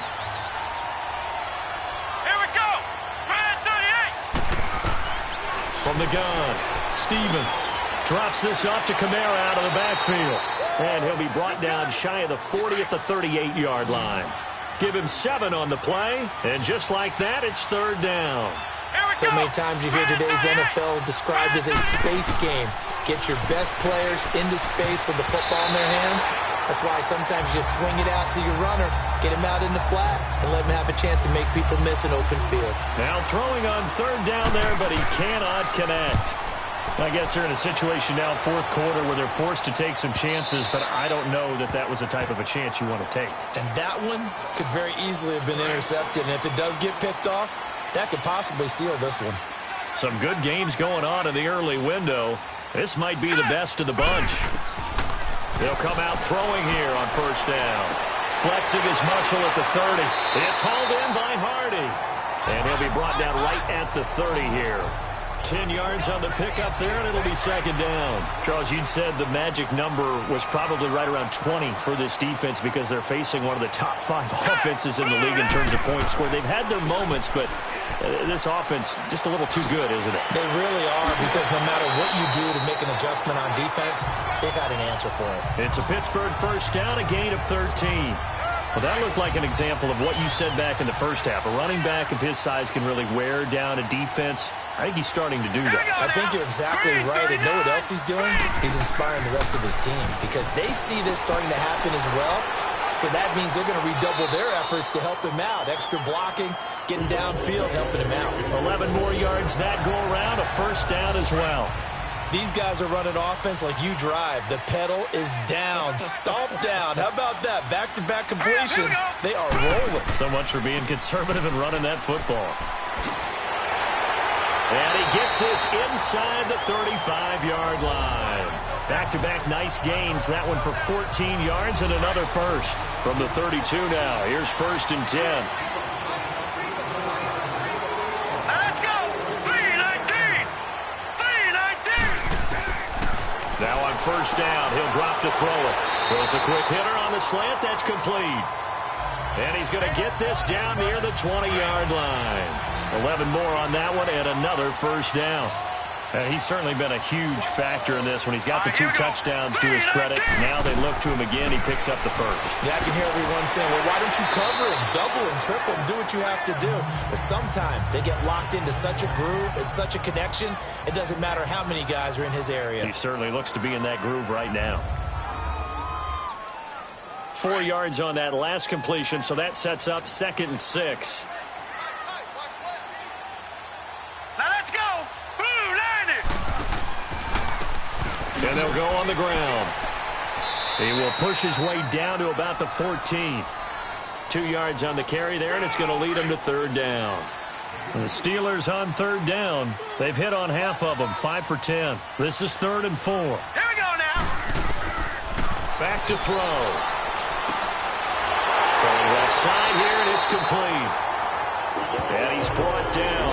Here we go. Red 38. From the gun, Stevens drops this off to Kamara out of the backfield. And he'll be brought down shy of the 40 at the 38-yard line. Give him 7 on the play, and just like that, it's third down. So many times you hear today's NFL described as a space game. Get your best players into space with the football in their hands. That's why sometimes you swing it out to your runner, get him out in the flat, and let him have a chance to make people miss an open field. Now throwing on third down there, but he cannot connect. I guess they're in a situation now, fourth quarter, where they're forced to take some chances, but I don't know that that was the type of a chance you want to take. And that one could very easily have been intercepted, and if it does get picked off, that could possibly seal this one. Some good games going on in the early window. This might be the best of the bunch. They'll come out throwing here on first down. Flexing his muscle at the 30. It's hauled in by Hardy. And he'll be brought down right at the 30 here. 10 yards on the pickup there, and it'll be second down. Charles, you'd said the magic number was probably right around 20 for this defense because they're facing one of the top 5 offenses in the league in terms of points scored. They've had their moments, but this offense just a little too good, isn't it? They really are, because no matter what you do to make an adjustment on defense, they've got an answer for it. It's a Pittsburgh first down, a gain of 13. Well, that looked like an example of what you said back in the first half. A running back of his size can really wear down a defense. I think he's starting to do that. I think you're exactly right. And know what else he's doing? He's inspiring the rest of his team because they see this starting to happen as well. So that means they're going to redouble their efforts to help him out. Extra blocking, getting downfield, helping him out. 11 more yards that go around, a first down as well. These guys are running offense like you drive. The pedal is down, stomp down. How about that? Back-to-back completions. They are rolling. So much for being conservative and running that football. And he gets this inside the 35-yard line. Back-to-back nice gains. That one for 14 yards and another first. From the 32 now. Here's first and 10. Let's go. 3-19. 3-19. Now on first down, he'll drop to throw it. Throws a quick hitter on the slant. That's complete. And he's going to get this down near the 20-yard line. 11 more on that one and another first down. And he's certainly been a huge factor in this when he's got the 2 touchdowns to his credit. Now they look to him again. He picks up the first. Yeah, I can hear everyone saying, well, why don't you cover him, double him, triple him, do what you have to do. But sometimes they get locked into such a groove and such a connection, it doesn't matter how many guys are in his area. He certainly looks to be in that groove right now. 4 yards on that last completion, so that sets up second and 6. Now let's go. Blue 90. And they'll go on the ground. He will push his way down to about the 14. 2 yards on the carry there, and it's going to lead him to third down. The Steelers on third down. They've hit on half of them, 5 for 10. This is 3rd and 4. Here we go now. Back to throw. Throwing left side here, and it's complete. And he's brought down.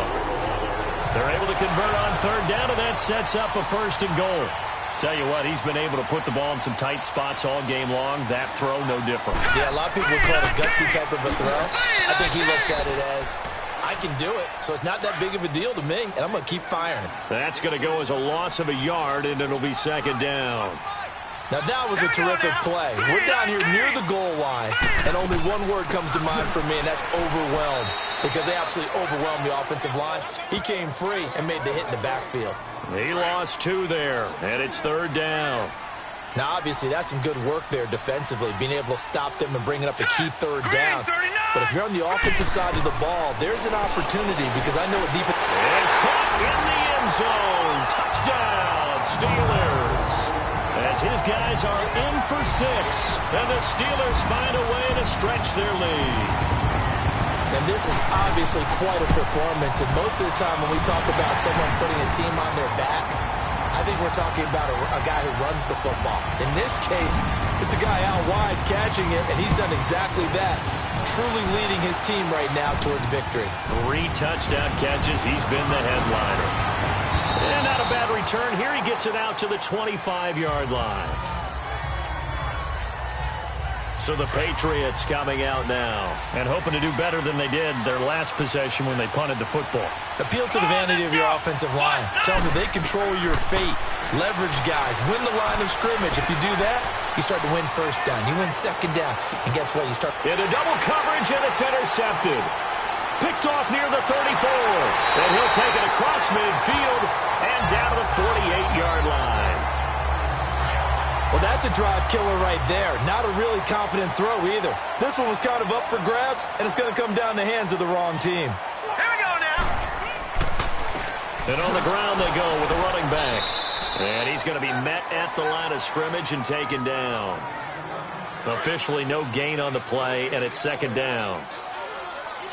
They're able to convert on third down, and that sets up a 1st and goal. Tell you what, he's been able to put the ball in some tight spots all game long. That throw, no different. Yeah, a lot of people would call it a gutsy type of a throw. I think he looks at it as, I can do it, so it's not that big of a deal to me, and I'm going to keep firing. That's going to go as a loss of a yard, and it'll be second down. Now, that was a terrific play. We're down here near the goal line, and only one word comes to mind for me, and that's overwhelmed, because they absolutely overwhelmed the offensive line. He came free and made the hit in the backfield. He lost 2 there, and it's third down. Now, obviously, that's some good work there defensively, being able to stop them and bringing up a key third down. But if you're on the offensive side of the ball, there's an opportunity, because I know it deep. And caught in the end zone. Touchdown, Steelers. As his guys are in for 6, and the Steelers find a way to stretch their lead. And this is obviously quite a performance, and most of the time when we talk about someone putting a team on their back, I think we're talking about a guy who runs the football. In this case, it's a guy out wide catching it, and he's done exactly that. Truly leading his team right now towards victory. 3 touchdown catches. He's been the headliner. And not a bad return. Here he gets it out to the 25-yard line. So the Patriots coming out now and hoping to do better than they did their last possession when they punted the football. Appeal to the vanity of your offensive line. Tell them that they control your fate. Leverage guys. Win the line of scrimmage. If you do that, you start to win first down. You win second down. And guess what? You start into double coverage, and it's intercepted. Picked off near the 34. And he'll take it across midfield and down to the 48-yard line. Well, that's a drive killer right there. Not a really confident throw either. This one was kind of up for grabs, and it's going to come down the hands of the wrong team. Here we go now. And on the ground they go with the running back. And he's going to be met at the line of scrimmage and taken down. Officially no gain on the play, and it's second down.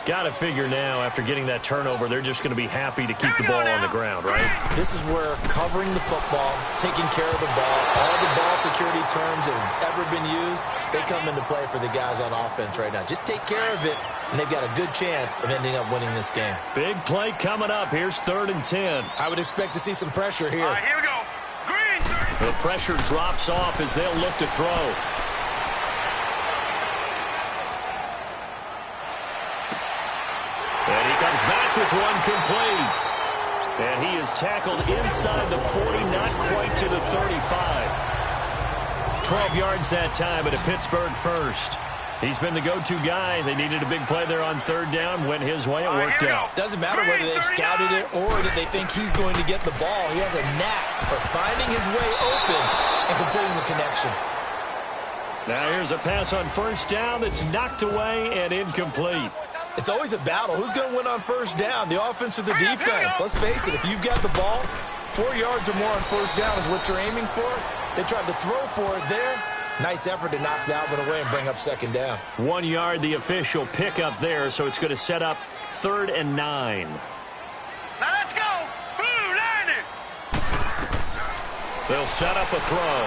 Got to figure now, after getting that turnover, they're just going to be happy to keep the ball on the ground, right? This is where covering the football, taking care of the ball, all the ball security terms that have ever been used, they come into play for the guys on offense right now. Just take care of it, and they've got a good chance of ending up winning this game. Big play coming up. Here's 3rd and 10. I would expect to see some pressure here. All right, here we go. Green. The pressure drops off as they'll look to throw. And he comes back with one complete. And he is tackled inside the 40, not quite to the 35. 12 yards that time, and a Pittsburgh first. He's been the go-to guy. They needed a big play there on 3rd down. Went his way. It worked out. Doesn't matter whether they've scouted it or that they think he's going to get the ball. He has a knack for finding his way open and completing the connection. Now here's a pass on 1st down that's knocked away and incomplete. It's always a battle. Who's going to win on 1st down, the offense or the defense? Let's face it, if you've got the ball, 4 yards or more on 1st down is what you're aiming for. They tried to throw for it there. Nice effort to knock that one away and bring up 2nd down. 1 yard, the official pickup there, so it's going to set up 3rd and 9. Now let's go. Blue, landing. They'll set up a throw.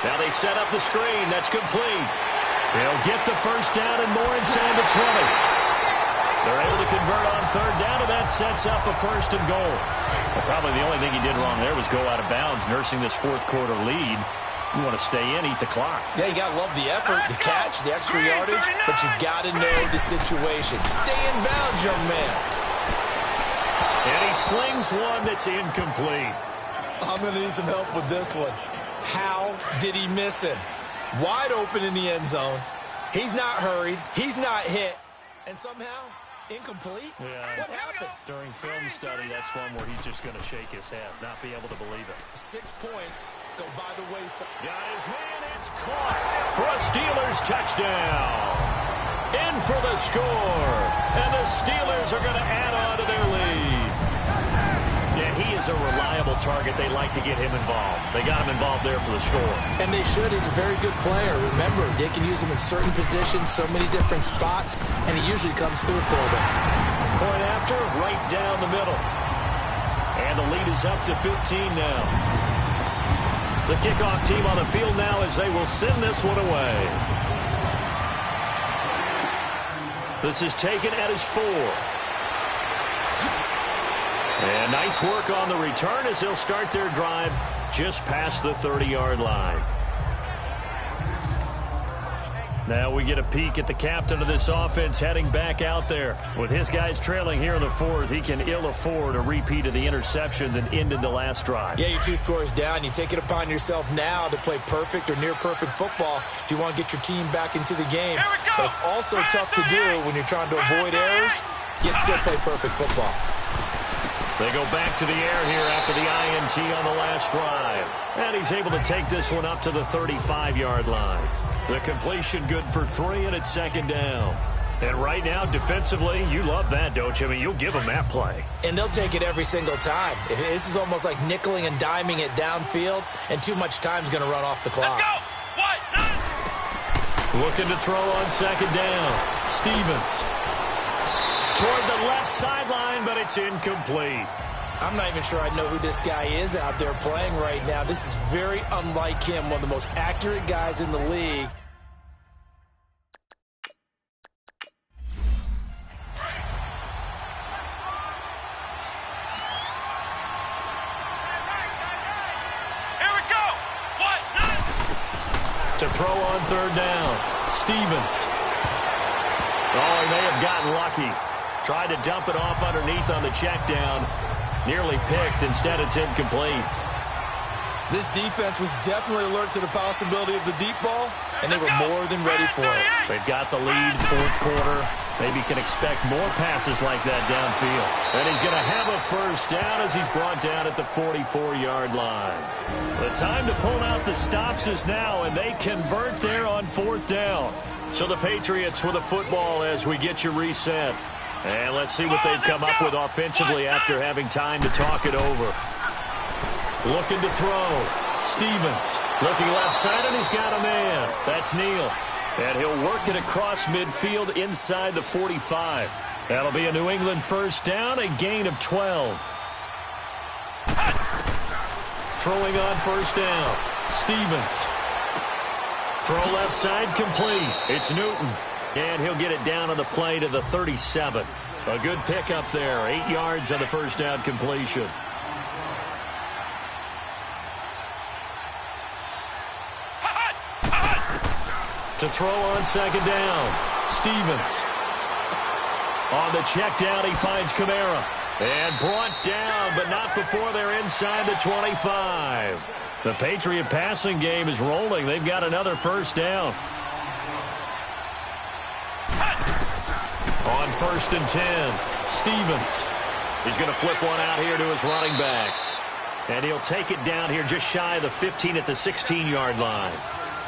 Now they set up the screen. That's complete. They'll get the 1st down and more inside the 20. They're able to convert on 3rd down, and that sets up a 1st and goal. Well, probably the only thing he did wrong there was go out of bounds, nursing this 4th quarter lead. You want to stay in, eat the clock. Yeah, you got to love the effort, the catch, the extra yardage, but you got to know the situation. Stay in bounds, young man. And he slings one that's incomplete. I'm going to need some help with this one. How did he miss him? Wide open in the end zone. He's not hurried. He's not hit. And somehow, incomplete? Yeah. What happened? During film study, that's one where he's just going to shake his head, not be able to believe it. 6 points go by the wayside. Got his man, it's caught for a Steelers touchdown. In for the score. And the Steelers are going to add on to their lead. Yeah, he is a reliable target. They like to get him involved. They got him involved there for the score. And they should. He's a very good player. Remember, they can use him in certain positions, so many different spots, and he usually comes through for them. Point after, right down the middle. And the lead is up to 15 now. The kickoff team on the field now as they will send this one away. This is taken at his 4. And nice work on the return as they'll start their drive just past the 30-yard line. Now we get a peek at the captain of this offense heading back out there. With his guys trailing here in the 4th, he can ill afford a repeat of the interception that ended the last drive. Yeah, you're 2 scores down. You take it upon yourself now to play perfect or near-perfect football if you want to get your team back into the game. But it's also tough to do when you're trying to avoid errors, yet still play perfect football. They go back to the air here after the INT on the last drive. And he's able to take this one up to the 35-yard line. The completion good for 3, and it's 2nd down. And right now, defensively, you love that, don't you? I mean, you'll give them that play. And they'll take it every single time. This is almost like nickeling and diming it downfield, and too much time's going to run off the clock. Let's go. What? Looking to throw on 2nd down. Stevens. Toward the left sideline, but it's incomplete. I'm not even sure I know who this guy is out there playing right now. This is very unlike him, one of the most accurate guys in the league. To throw on third down, Stevens. Oh, he may have gotten lucky. Tried to dump it off underneath on the check down. Nearly picked. Instead, it's incomplete. This defense was definitely alert to the possibility of the deep ball, and they were more than ready for it. They've got the lead, fourth quarter. Maybe can expect more passes like that downfield. And he's going to have a first down as he's brought down at the 44-yard line. The time to pull out the stops is now, and they convert there on fourth down. So the Patriots with the football as we get you reset. And let's see what they've come up with offensively after having time to talk it over. Looking to throw. Stevens looking left side, and he's got a man. That's Neal. And he'll work it across midfield inside the 45. That'll be a New England first down, a gain of 12. Throwing on first down. Stevens. Throw left side complete. It's Newton. And he'll get it down on the play to the 37. A good pickup there. 8 yards on the first down completion. To throw on second down. Stevens. On the check down, he finds Kamara. And brought down, but not before they're inside the 25. The Patriot passing game is rolling. They've got another first down. On first and 10, Stevens. He's going to flip one out here to his running back. And he'll take it down here just shy of the 15 at the 16-yard line.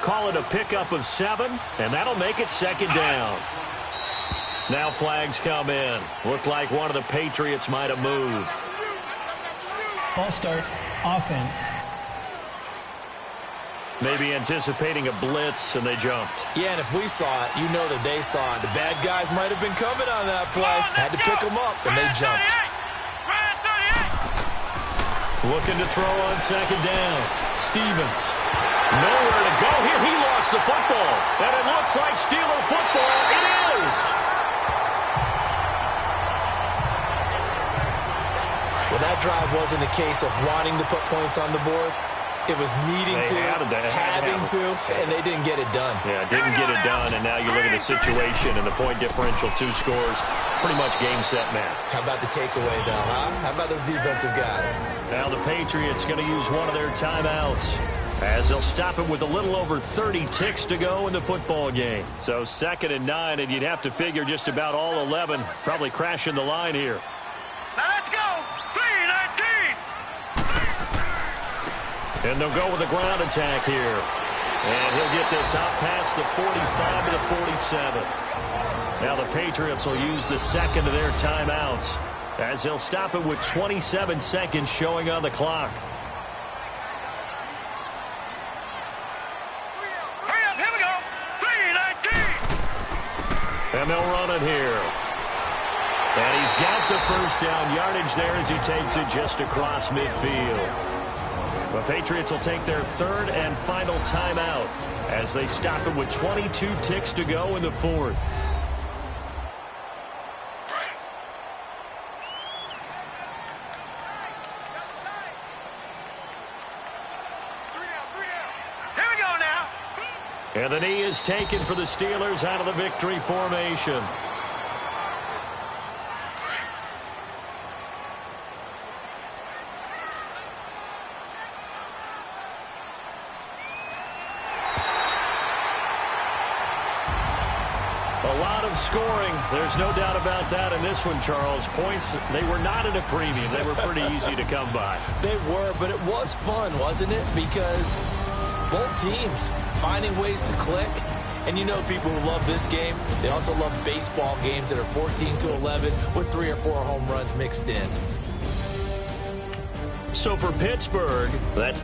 Call it a pickup of 7, and that'll make it second down. Now flags come in. Looked like one of the Patriots might have moved. False start, offense. Maybe anticipating a blitz, and they jumped. Yeah, and if we saw it, you know that they saw it. The bad guys might have been coming on that play. Had to pick them up, and they jumped. Looking to throw on second down. Stevens. Nowhere to go here. He lost the football. And it looks like Steeler football. It is. Well, that drive wasn't a case of wanting to put points on the board. It was needing to, having to, and they didn't get it done. Yeah, didn't get it done, and now you look at the situation and the point differential, 2 scores, pretty much game, set, match. How about the takeaway, though, huh? How about those defensive guys? Now the Patriots going to use one of their timeouts as they'll stop it with a little over 30 ticks to go in the football game. So 2nd and 9, and you'd have to figure just about all 11 probably crashing the line here. Now let's go. 3-19. And they'll go with a ground attack here. And he'll get this out past the 45 to the 47. Now the Patriots will use the second of their timeouts as they'll stop it with 27 seconds showing on the clock. Hurry up, here we go. 3-19. And they'll run it here. And he's got the first down yardage there as he takes it just across midfield. The Patriots will take their 3rd and final timeout as they stop it with 22 ticks to go in the 4th. Here we go now. And the knee is taken for the Steelers out of the victory formation. A lot of scoring. There's no doubt about that in this one, Charles. Points, they were not at a premium. They were pretty easy to come by. They were, but it was fun, wasn't it? Because both teams finding ways to click. And you know people who love this game, they also love baseball games that are 14-11 with 3 or 4 home runs mixed in. So for Pittsburgh, that's